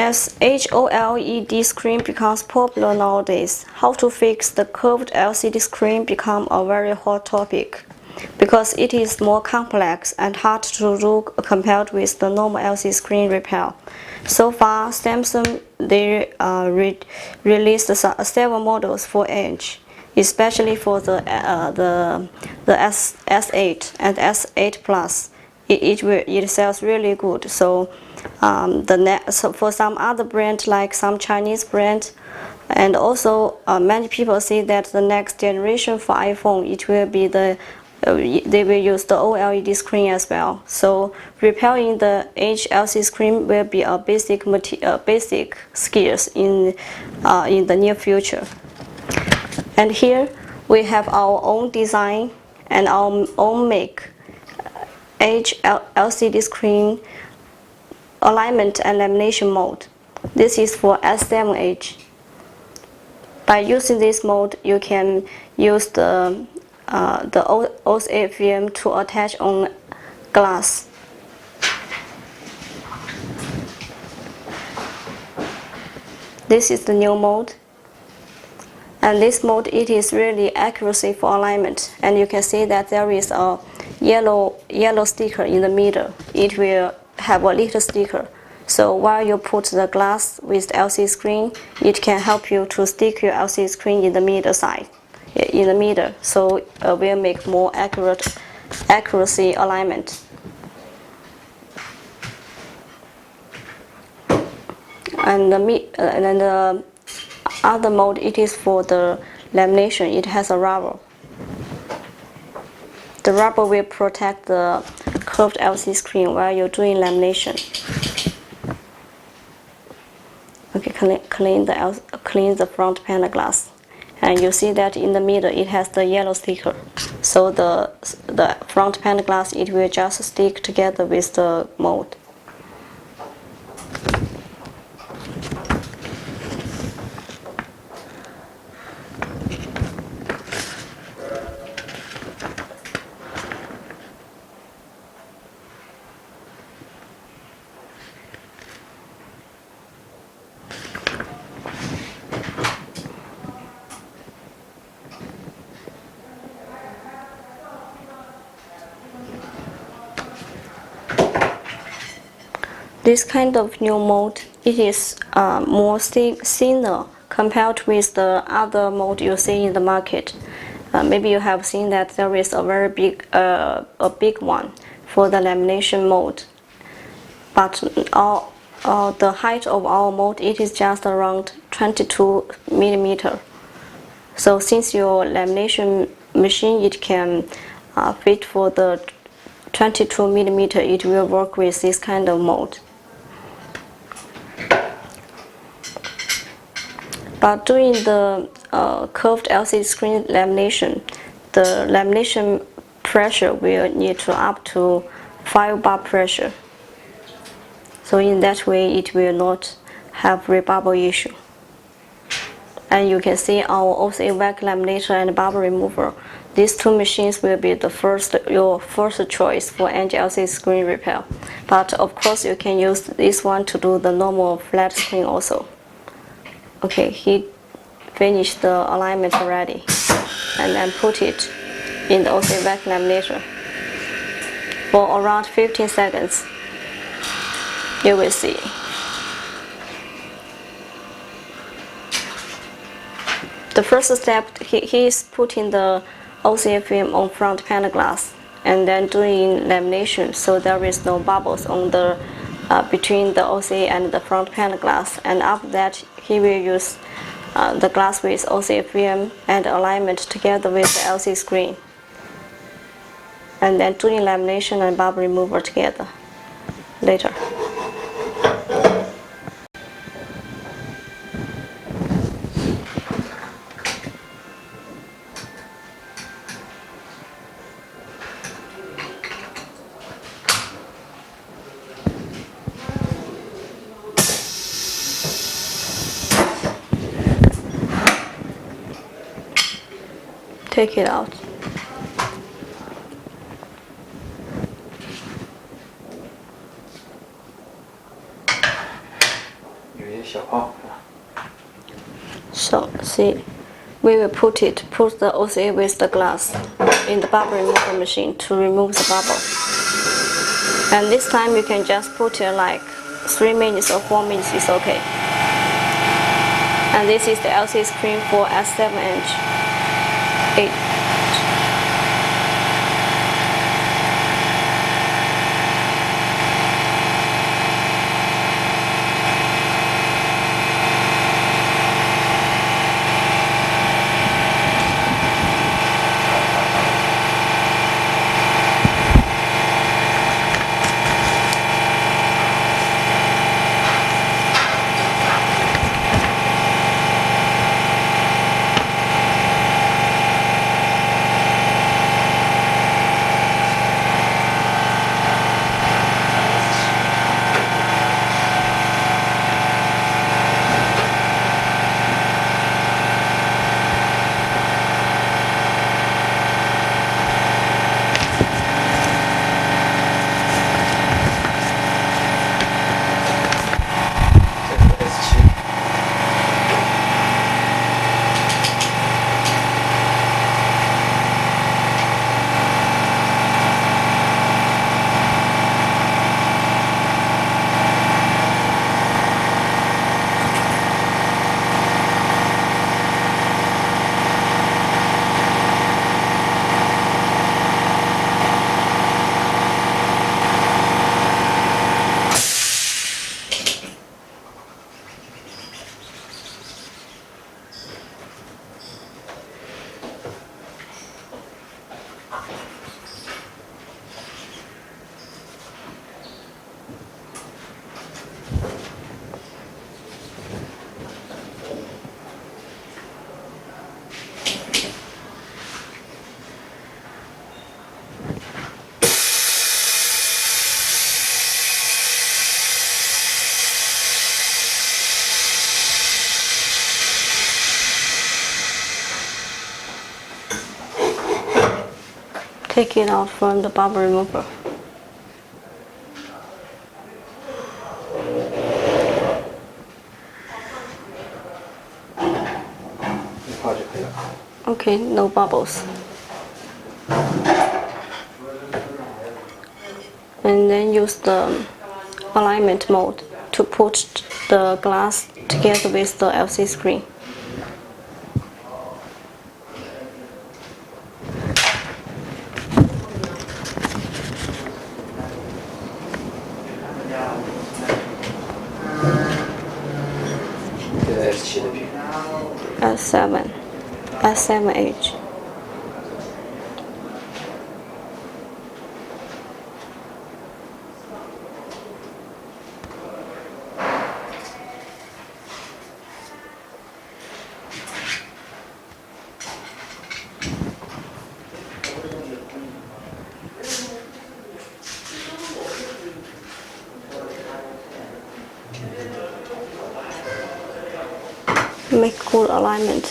As OLED screen becomes popular nowadays, how to fix the curved LCD screen become a very hot topic because it is more complex and hard to do compared with the normal LCD screen repair. So far, Samsung released several models for Edge, especially for the S8 and S8 Plus. It sells really good. So so for some other brand, like some Chinese brand, and also many people say that the next generation for iPhone, it will be they will use the OLED screen as well. So repairing the Edge LCD screen will be a basic skills in the near future. And here we have our own design and our own make Edge LCD screen alignment and lamination mode. This is for S7 Edge. By using this mode, you can use the OLED film to attach on glass. This is the new mode. And this mode, it is really accuracy for alignment. And you can see that there is a yellow sticker in the middle. It will have a little sticker. So while you put the glass with the LCD screen, it can help you to stick your LCD screen in the middle side, in the middle. So will make more accuracy alignment. And the other mode, it is for the lamination. It has a rubber. The rubber will protect the curved LCD screen while you're doing lamination. Okay, clean the front panel glass, and you see that in the middle it has the yellow sticker. So the front panel glass, it will just stick together with the mold. This kind of new mold, it is more thinner compared with the other mold you see in the market. Maybe you have seen that there is a very big one for the lamination mold. But the height of our mold, it is just around 22 millimeter. So since your lamination machine, it can fit for the 22 millimeter, it will work with this kind of mold. But during the curved LCD screen lamination, the lamination pressure will need to up to 5 bar pressure. So in that way, it will not have rebubble issue. And you can see our OCA vacuum laminator and bubble remover. These two machines will be your first choice for Edge LCD screen repair. But of course, you can use this one to do the normal flat screen also. Okay, he finished the alignment already, and then put it in the OCA vacuum laminator for around 15 seconds. You will see. The first step, he is putting the OCA film on front panel glass and then doing lamination, so there is no bubbles on the between the OCA and the front panel glass. And after that, he will use the glass with OCA film and alignment together with the LCD screen, and then doing lamination and bubble remover together later. Take it out. So see, we will put the OCA with the glass in the bubble remover machine to remove the bubble. And this time you can just put it like 3 minutes or 4 minutes is okay. And this is the LCD screen for S7-inch 8. Take it out from the bubble remover. Okay, no bubbles. And then use the alignment mode to put the glass together with the LCD screen. S7H. Make good alignment.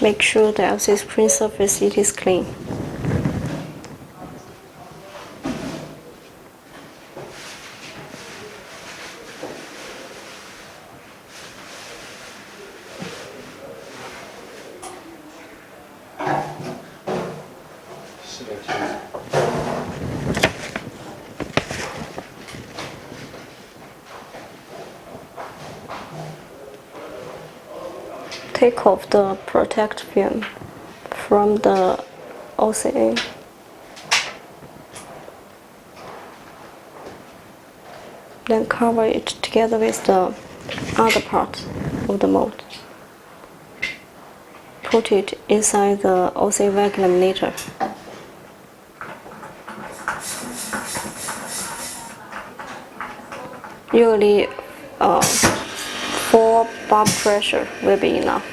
Make sure the LCD screen surface is clean. Take off the protect film from the OCA. Then cover it together with the other part of the mold. Put it inside the OCA vacuum laminator. Usually 4 bar pressure will be enough.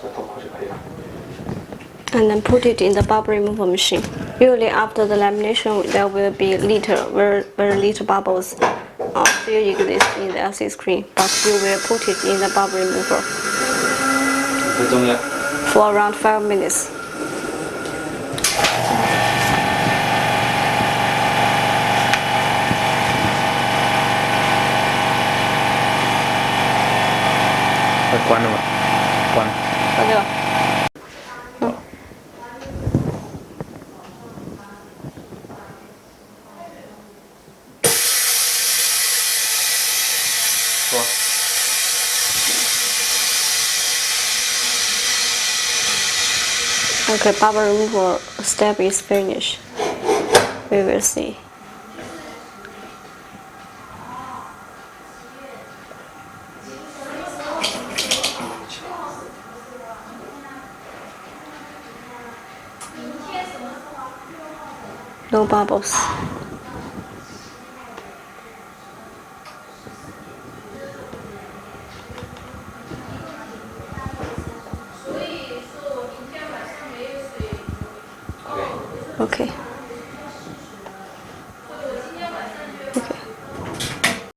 这头泡就可以了。 And then put it in the bubble removal machine. Usually after the lamination, there will be very little bubbles still exist in the LCD screen, but you will put it in the bubble remover 不重要。 for around 5 minutes. 快关了吗？关。好的。 说。 Okay, bubble removal step is finished. We will see. No bubbles. Okay.